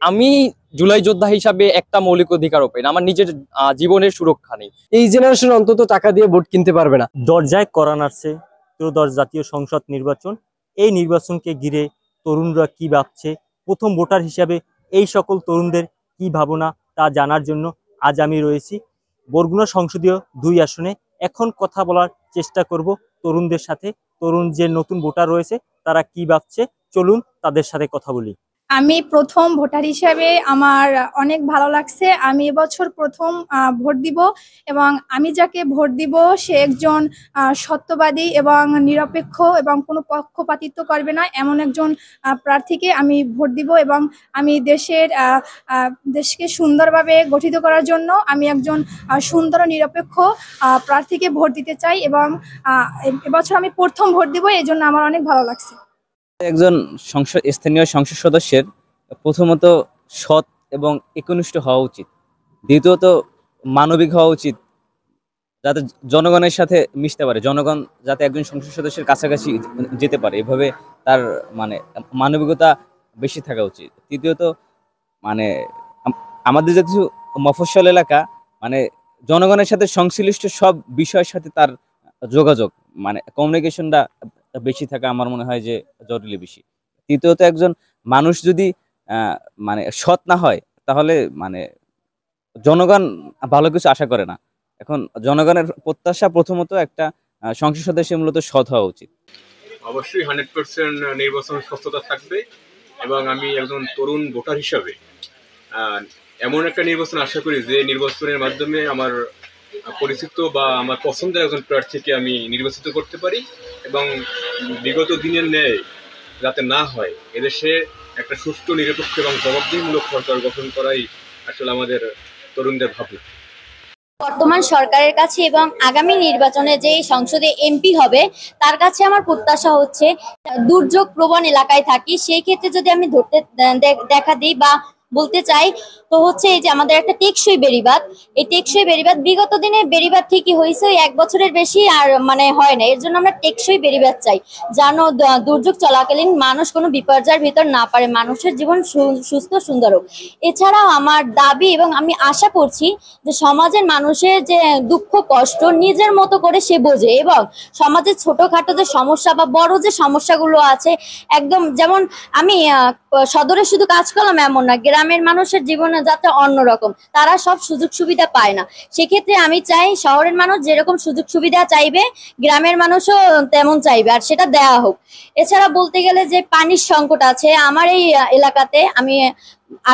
আমি জুলাই যোদ্ধা হিসাবে একটা মৌলিক অধিকারও পাই না, আমার নিজের জীবনের সুরক্ষা নেই। এই জেনারেশন অন্তত টাকা দিয়ে ভোট কিনতে পারবে না। দরজায় করা নাড়ছে ত্রয়োদশ জাতীয় সংসদ নির্বাচন। এই নির্বাচনকে ঘিরে তরুণরা কি ভাবছে, প্রথম ভোটার হিসাবে এই সকল তরুণদের কি ভাবনা তা জানার জন্য আজ আমি রয়েছি বরগুনা সংসদীয় 2 আসনে। এখন কথা বলার চেষ্টা করব তরুণদের সাথে। তরুণ যে নতুন ভোটার রয়েছে তারা কি ভাবছে, চলুন তাদের সাথে কথা বলি। আমি প্রথম ভোটার হিসেবে আমার অনেক ভালো লাগছে। আমি এবছর প্রথম ভোট দিব এবং আমি যাকে ভোট দিব সে একজন সত্যবাদী এবং নিরপেক্ষ এবং কোনো পক্ষপাতিত্ব করবে না এমন একজন প্রার্থীকে আমি ভোট দিব এবং আমি দেশকে সুন্দরভাবে গঠিত করার জন্য আমি একজন সুন্দর ও নিরপেক্ষ প্রার্থীকে ভোট দিতে চাই এবং এবছর আমি প্রথম ভোট দিব, এই জন্য আমার অনেক ভালো লাগছে। একজন স্থানীয় সংসদ সদস্যের প্রথমত সৎ এবং একনিষ্ঠ হওয়া উচিত, দ্বিতীয়ত মানবিক হওয়া উচিত, যাতে জনগণের সাথে মিশতে পারে, জনগণ যাতে একজন সংসদ সদস্যের কাছাকাছি যেতে পারে, এভাবে তার মানবিকতা বেশি থাকা উচিত। তৃতীয়ত আমাদের যেহেতু মফস্বল এলাকা, জনগণের সাথে সংশ্লিষ্ট সব বিষয়ের সাথে তার যোগাযোগ কমিউনিকেশনটা বেশি থাকা আমার মনে হয় যে জরুরি বেশি। তৃতীয়ত একজন মানুষ যদি সৎ না হয় তাহলে জনগণ ভালো কিছু আশা করে না। এখন জনগণের প্রত্যাশা প্রথমত একটা সংসদ সদস্য মূলত সৎ হওয়া উচিত। অবশ্যই 100% নির্বাচন সুস্থতা থাকবে এবং আমি একজন তরুণ ভোটার হিসাবে এমন একটা নির্বাচন আশা করি যে নির্বাচনের মাধ্যমে আমার পরিচিত বা আমার পছন্দের একজন প্রার্থীকে আমি নির্বাচিত করতে পারি এবং বিগত দিনের ন্যায় যাতে না হয়, এদেশে একটা সুষ্ঠু নিরপেক্ষ এবং জবাবদিহিমূলক সরকার গঠন করাই আসলে আমাদের তরুণদের ভাবনা। বর্তমান সরকারের কাছে এবং আগামী নির্বাচনে যে সংসদে এমপি হবে তার কাছে আমার প্রত্যাশা হচ্ছে, দুর্যোগ প্রবণ এলাকায় থাকি, সেই ক্ষেত্রে যদি আমি ধরতে দেখা দিই বা বলতে চাই তো হচ্ছে এই যে আমাদের একটা টেকসই বেড়িবাঁধ, এই টেকসই বেড়িবাঁধ বিগত দিনে বেড়িবাঁধ ঠিকই হয়েছে, 1 বছরের বেশি আর হয় না। এর জন্য আমরা টেকসই বেড়িবাঁধ চাই, যেন দুর্যোগ চলাকালীন মানুষ কোনো বিপর্যয়ের ভিতর না পারে, মানুষের জীবন সুস্থ সুন্দর হোক। এছাড়াও আমার দাবি এবং আমি আশা করছি যে সমাজের মানুষের যে দুঃখ কষ্ট নিজের মতো করে সে বোঝে এবং সমাজের ছোটখাটো যে সমস্যা বা বড় যে সমস্যাগুলো আছে, একদম যেমন আমি সদরে শুধু কাজ করলাম এমন না, গ্রামের মানুষের জীবনে যাতে অন্যরকম, তারা সব সুযোগ সুবিধা পায় না। সেক্ষেত্রে আমি চাই শহরের মানুষ যেরকম সুযোগ সুবিধা চাইবে গ্রামের মানুষও তেমন চাইবে, আর সেটা দেওয়া হোক। এছাড়া বলতে গেলে যে পানির সংকট আছে আমার এই এলাকাতে, আমি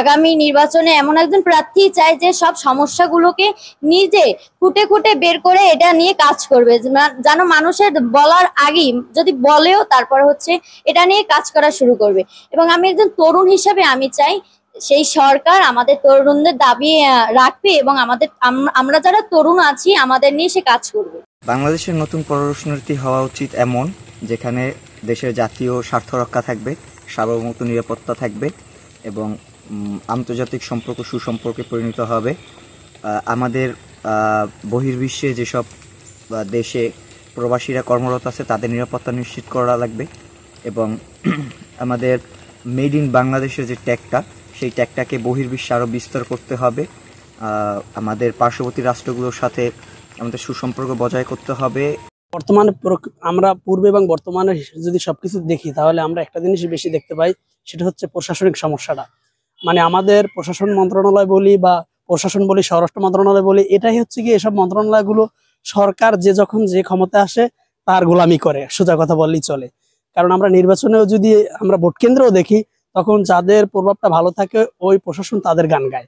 আগামী নির্বাচনে এমন একজন প্রার্থী চাই যে সব সমস্যাগুলোকে নিজে খুঁটে খুঁটে বের করে এটা নিয়ে কাজ করবে, যেন মানুষের বলার আগেই যদি বলেও তারপর হচ্ছে এটা নিয়ে কাজ করা শুরু করবে। এবং আমি একজন তরুণ হিসাবে আমি চাই সেই সরকার আমাদের তরুণদের দাবি রাখবে এবং আমরা যারা তরুণ আছি আমাদের নিয়ে সে কাজ করবে। বাংলাদেশের নতুন পররাষ্ট্রনীতি হওয়া উচিত এমন যেখানে দেশের জাতীয় স্বার্থ রক্ষা থাকবে, সার্বভৌমত্ব নিরাপত্তা থাকবে এবং আন্তর্জাতিক সম্পর্ক সুসম্পর্কে পরিণত হবে। আমাদের বহির্বিশ্বে যেসব দেশে প্রবাসীরা কর্মরত আছে তাদের নিরাপত্তা নিশ্চিত করা লাগবে এবং আমাদের মেড ইন বাংলাদেশের যে ট্যাগটা, সেই ট্যাগটাকে বহির্বিশ্বে আরও বিস্তার করতে হবে। আমাদের পার্শ্ববর্তী রাষ্ট্রগুলোর সাথে আমাদের সুসম্পর্ক বজায় করতে হবে। বর্তমানে আমরা পূর্বে এবং বর্তমানে যদি সবকিছু দেখি তাহলে আমরা একটা জিনিস বেশি দেখতে পাই, সেটা হচ্ছে প্রশাসনিক সমস্যাটা। আমাদের প্রশাসন মন্ত্রণালয় বলি বা প্রশাসন বলি, স্বরাষ্ট্র মন্ত্রণালয় বলি, এটাই হচ্ছে কি এসব মন্ত্রণালয়গুলো সরকার যখন যে ক্ষমতা আসে তার গোলামি করে, সোজা কথা বললেই চলে। কারণ আমরা নির্বাচনেও যদি আমরা ভোট কেন্দ্রেও দেখি তখন যাদের প্রভাবটা ভালো থাকে ওই প্রশাসন তাদের গান গায়।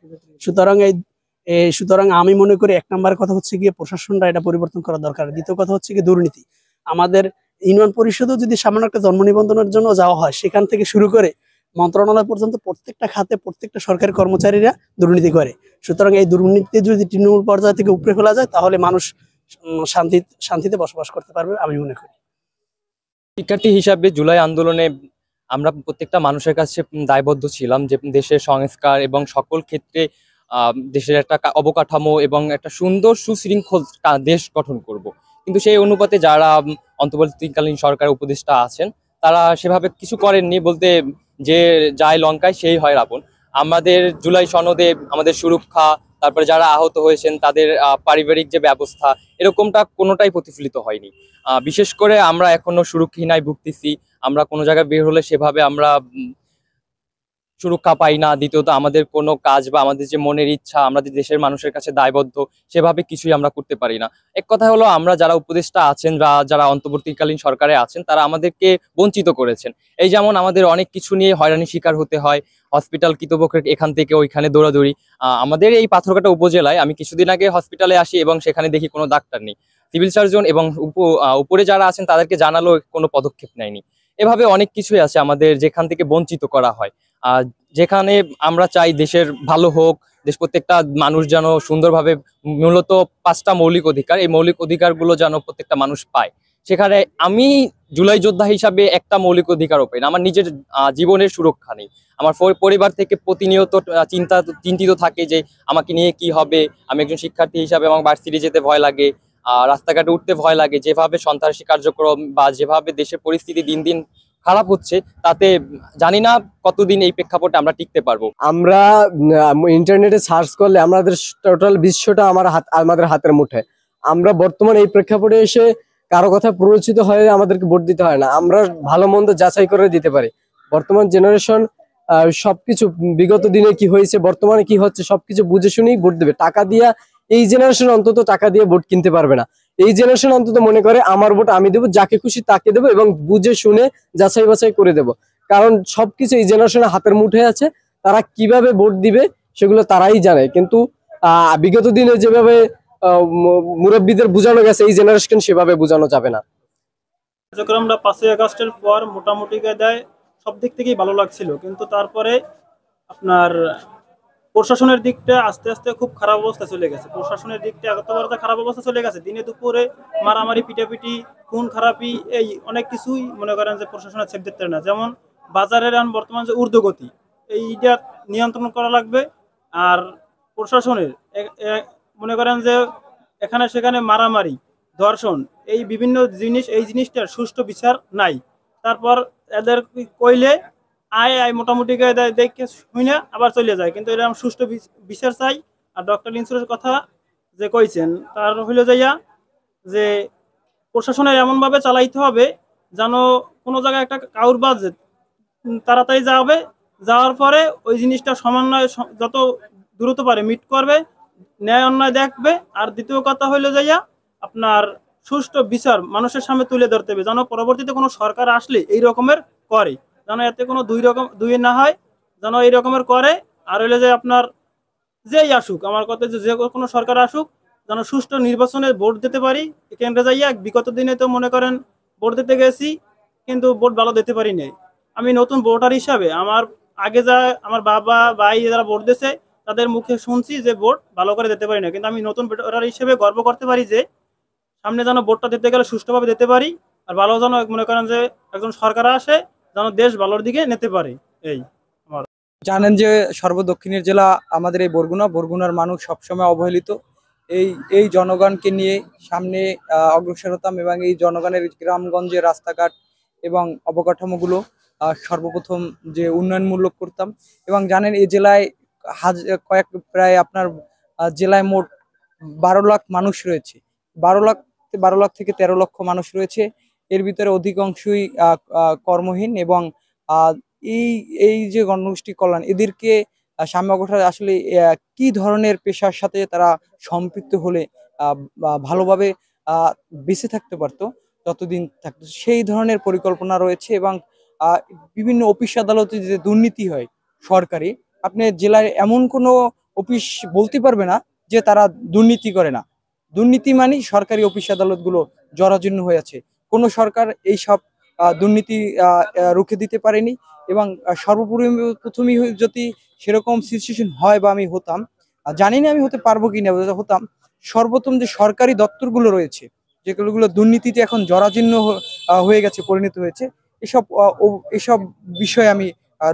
সুতরাং আমি মনে করি 1 নম্বর কথা হচ্ছে গিয়ে প্রশাসনটা এটা পরিবর্তন করা দরকার। দ্বিতীয় কথা হচ্ছে গিয়ে দুর্নীতি। আমাদের ইউনিয়ন পরিষদও যদি সামান্য একটা জন্ম নিবন্ধনের জন্য যাওয়া হয়, সেখান থেকে শুরু করে মন্ত্রণালয় পর্যন্ত প্রত্যেকটা খাতে প্রত্যেকটা সরকারি কর্মচারীরা দুর্নীতি করে। সুতরাং এই দুর্নীতি যদি তৃণমূল পর্যায় থেকে উপরে ফেলা যায় তাহলে মানুষ শান্তিতে বসবাস করতে পারবে আমি মনে করি। শিক্ষার্থী হিসাবে জুলাই আন্দোলনে আমরা প্রত্যেকটা মানুষের কাছে দায়বদ্ধ ছিলাম যে দেশের সংস্কার এবং সকল ক্ষেত্রে দেশের একটা অবকাঠামো এবং একটা সুন্দর সুশৃঙ্খল দেশ গঠন করব। কিন্তু সেই অনুপাতে যারা অন্তর্বর্তীকালীন সরকারের উপদেষ্টা আছেন তারা সেভাবে কিছু করেননি, বলতে যে যায় লঙ্কায় সেই হয় রাবণ। আমাদের জুলাই সনদে আমাদের সুরক্ষা, তারপরে যারা আহত হয়েছেন তাদের পারিবারিক যে ব্যবস্থা, এরকমটা কোনোটাই প্রতিফলিত হয়নি। বিশেষ করে আমরা এখনো সুরক্ষাহীনায় ভুগতেছি। আমরা কোনো জায়গায় বের হলে সেভাবে আমরা সুরক্ষা পাই না। দ্বিতীয়ত আমাদের কোনো কাজ বা আমাদের যে মনের ইচ্ছা, আমাদের দেশের মানুষের কাছে দায়বদ্ধ, সেভাবে কিছুই আমরা করতে পারি না। এক কথা হলো, আমরা যারা উপদেষ্টা আছেন বা যারা অন্তর্বর্তীকালীন সরকারে আছেন তারা আমাদেরকে বঞ্চিত করেছেন। এই যেমন আমাদের অনেক কিছু নিয়ে হয়রানি শিকার হতে হয়, হসপিটাল কর্তৃপক্ষের এখান থেকে ওইখানে দৌড়াদৌড়ি। আমাদের এই পাথরঘাটা উপজেলায় আমি কিছুদিন আগে হসপিটালে আসি এবং সেখানে দেখি কোনো ডাক্তার নেই, সিভিল সার্জন এবং উপরে যারা আছেন তাদেরকে জানালো কোনো পদক্ষেপ নেয়নি। এভাবে অনেক কিছুই আছে আমাদের যেখান থেকে বঞ্চিত করা হয়। যেখানে আমরা চাই দেশের ভালো হোক, দেশ প্রত্যেকটা মানুষ যেন সুন্দরভাবে, মূলত 5টা মৌলিক অধিকার, এই মৌলিক অধিকারগুলো যেন প্রত্যেকটা মানুষ পায়। সেখানে আমি জুলাই যোদ্ধা হিসাবে একটা মৌলিক অধিকারও পাই না, আমার নিজের জীবনের সুরক্ষা নেই। আমার পরিবার থেকে প্রতিনিয়ত চিন্তিত থাকে যে আমাকে নিয়ে কি হবে। আমি একজন শিক্ষার্থী হিসাবে আমার ভার্সিটি যেতে ভয় লাগে, রাস্তাঘাটে উঠতে ভয় লাগে। যেভাবে সন্ত্রাসী কার্যক্রম বা যেভাবে দেশের পরিস্থিতি দিন দিন খারাপ হচ্ছে, তাতে জানি না কতদিন এই প্রেক্ষাপটে আমরা টিকতে পারবো। আমরা ইন্টারনেটে সার্চ করলে আমাদের টোটাল বিশ্বটা আমাদের হাতের মুঠোয়। আমরা বর্তমানে এই প্রেক্ষাপটে এসে কারো কথা প্ররোচিত হয়ে আমাদেরকে ভোট দিতে হয় না, আমরা ভালো মন্দ যাচাই করে দিতে পারি। বর্তমান জেনারেশন সবকিছু, বিগত দিনে কি হয়েছে, বর্তমানে কি হচ্ছে, সবকিছু বুঝে শুনেই ভোট দেবে। টাকা দিয়া এই জেনারেশন অন্তত টাকা দিয়ে ভোট কিনতে পারবে না। এই জেনারেশন অন্তত মনে করে আমার ভোট আমি দেবো, যাকে খুশি তাকে দেবো এবং বুঝে শুনে যাচাই বাছাই করে দেবো। কারণ সবকিছু এই জেনারেশনের হাতের মুঠে আছে, তারা কিভাবে ভোট দিবে সেগুলো তারাই জানে। কিন্তু বিগত দিনে যেভাবে মুরব্বীদের বোঝানো গেছে, এই জেনারেশন সেভাবে বোঝানো যাবে না। কার্যক্রমটা 5ই আগস্টের পর মোটামুটি দেয় সব দিক থেকেই ভালো লাগছিল, কিন্তু তারপরে আপনার প্রশাসনের দিকটা আস্তে আস্তে খুব খারাপ অবস্থা চলে গেছে। প্রশাসনের দিকটা এতবার খারাপ অবস্থা চলে গেছে, দিনে দুপুরে মারামারি, পিটাপিটি, খুন খারাপি, এই অনেক কিছুই মনে করেন যে প্রশাসনের ছেপ দিতে না। যেমন বাজারের বর্তমান যে ঊর্ধ্বগতি, এইটা নিয়ন্ত্রণ করা লাগবে। আর প্রশাসনের মনে করেন যে এখানে সেখানে মারামারি, ধর্ষণ, এই বিভিন্ন জিনিস, এই জিনিসটার সুষ্ঠু বিচার নাই। তারপর এদের কইলে আয় মোটামুটি দেখে শুই না আবার চলে যায়, কিন্তু এরকম সুষ্ঠু বিচার চাই। আর ডক্টর ইনসুরের কথা যে কইছেন তার হইলো যাইয়া যে প্রশাসনের এমনভাবে চালাইতে হবে যেন কোনো জায়গায় একটা কাউর বাজেট তাড়াতাড়ি যাবে, যাওয়ার পরে ওই জিনিসটা সমন্বয় যত দ্রুত পারে মিট করবে, ন্যায় অন্যায় দেখবে। আর দ্বিতীয় কথা হইলো যাইয়া আপনার সুষ্ঠু বিচার মানুষের সামনে তুলে ধরতে হবে, যেন পরবর্তীতে কোনো সরকার আসলে এই রকমের করে, যেন এতে কোনো দুই না হয়, যেন এই রকমের করে। আর হইলে যে আপনার যেই আসুক, আমার কথা যে কোনো সরকার আসুক, যেন সুষ্ঠু নির্বাচনে ভোট দিতে পারি। কেন্দ্রে যাইয়া বিগত দিনে তো মনে করেন ভোট দিতে গেছি কিন্তু ভোট ভালো দিতে পারি নাই। আমি নতুন ভোটার হিসাবে আগে আমার বাবা ভাই যারা ভোট দিয়েছে তাদের মুখে শুনছি যে ভোট ভালো করে দিতে পারি না, কিন্তু আমি নতুন ভোটার হিসেবে গর্ব করতে পারি যে সামনে যেন ভোটটা দিতে গেলে সুষ্ঠুভাবে দিতে পারি। আর ভালো যেন মনে করেন যে একজন সরকার আসে যেন দেশ ভালোর দিকে নিতে পারে। এই জানেন যে সর্বদক্ষিণের জেলা আমাদের এই বরগুনার মানুষ সবসময় অবহেলিত। এই জনগণকে নিয়ে সামনে অগ্রসর হতাম এবং এই জনগণের গ্রামগঞ্জের রাস্তাঘাট এবং অবকাঠামোগুলো সর্বপ্রথম যে উন্নয়নমূলক করতাম। এবং জানেন এই জেলায় প্রায় আপনার জেলায় মোট 12 লাখ মানুষ রয়েছে। 12 লাখ থেকে 13 লক্ষ মানুষ রয়েছে। এর ভিতরে অধিকাংশই কর্মহীন এবং এই যে গণগোষ্ঠী কল্যাণ, এদেরকে সামনে অগ্রসর আসলে কি ধরনের পেশার সাথে তারা সম্পৃক্ত হলে ভালোভাবে বেঁচে থাকতে পারতো, যতদিন থাকতো, সেই ধরনের পরিকল্পনা রয়েছে। এবং বিভিন্ন অফিস আদালতে যে দুর্নীতি হয় সরকারি, আপনি জেলায় এমন কোনো অফিস বলতে পারবে না যে তারা দুর্নীতি করে না। দুর্নীতি মানে সরকারি অফিস আদালতগুলো জরাজীর্ণ হয়ে আছে। কোনো সরকার এই সব দুর্নীতি রুখে দিতে পারেনি। এবং প্রথমেই যদি সেরকম সিচুয়েশন হয় বা আমি হতাম, জানি না আমি হতে পারবো কিনা, হতাম, সর্বপ্রথম যে সরকারি দপ্তরগুলো রয়েছে যেগুলো দুর্নীতিতে এখন জরাজীর্ণ হয়ে গেছে, পরিণত হয়েছে, এসব বিষয়ে আমি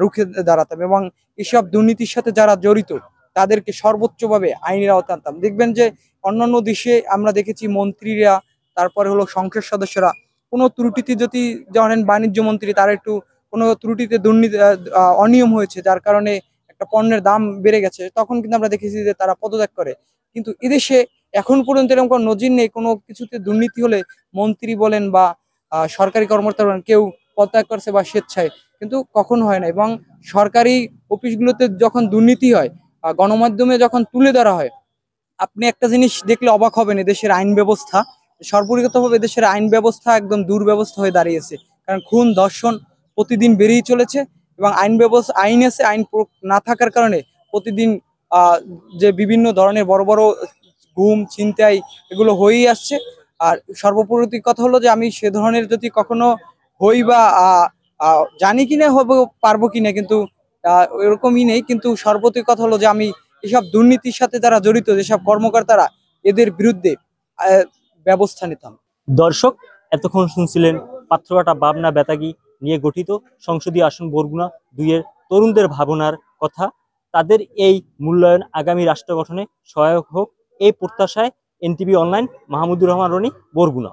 রুখে দাঁড়াতাম এবং এসব দুর্নীতির সাথে যারা জড়িত তাদেরকে সর্বোচ্চভাবে আইনের আওতায় আনতাম। দেখবেন যে অন্যান্য দেশে আমরা দেখেছি মন্ত্রীরা, তারপরে হলো সংসদ সদস্যরা কোনো ত্রুটিতে, যদি ধরেন বাণিজ্য মন্ত্রী, তার একটু কোনো ত্রুটিতে দুর্নীতি অনিয়ম হয়েছে, যার কারণে একটা পণ্যের দাম বেড়ে গেছে, তখন কিন্তু আমরা দেখেছি যে তারা পদত্যাগ করে। কিন্তু এদেশে এখন পর্যন্ত এরকম কোনো নজির নেই, কোনো কিছুতে দুর্নীতি হলে মন্ত্রী বলেন বা সরকারি কর্মকর্তা বলেন কেউ পদত্যাগ করছে বা স্বেচ্ছায়, কিন্তু কখনো হয় না। এবং সরকারি অফিসগুলোতে যখন দুর্নীতি হয়, গণমাধ্যমে যখন তুলে ধরা হয়, আপনি একটা জিনিস দেখলে অবাক হবেন, এদেশের আইন ব্যবস্থা, সর্বরিগতভাবে দেশের আইন ব্যবস্থা একদম দুর্ব্যবস্থা হয়ে দাঁড়িয়েছে। কারণ খুন ধর্ষণ প্রতিদিন বেড়েই চলেছে এবং আইন আছে, আইন প্রয়োগ না থাকার কারণে প্রতিদিন যে বিভিন্ন ধরনের বড় বড় গুম ছিনতাই এগুলো হয়েই আসছে। আর সর্বোপরি কথা হলো যে আমি সে ধরনের যদি কখনো হই বা জানি কিনা হবো পারবো কিনা, কিন্তু এরকমই নেই। কিন্তু সর্বোপরি কথা হলো যে আমি এসব দুর্নীতির সাথে যারা জড়িত, যেসব কর্মকর্তারা, এদের বিরুদ্ধে ব্যবস্থা নিতাম। দর্শক, এতক্ষণ শুনছিলেন পাথরঘাটা পাবনা বেতাগী নিয়ে গঠিত সংসদীয় আসন বরগুনা 2-এর তরুণদের ভাবনার কথা। তাদের এই মূল্যায়ন আগামী রাষ্ট্র গঠনে সহায়ক হোক এই প্রত্যাশায় এনটিভি অনলাইন, মাহমুদুর রহমান রনি, বরগুনা।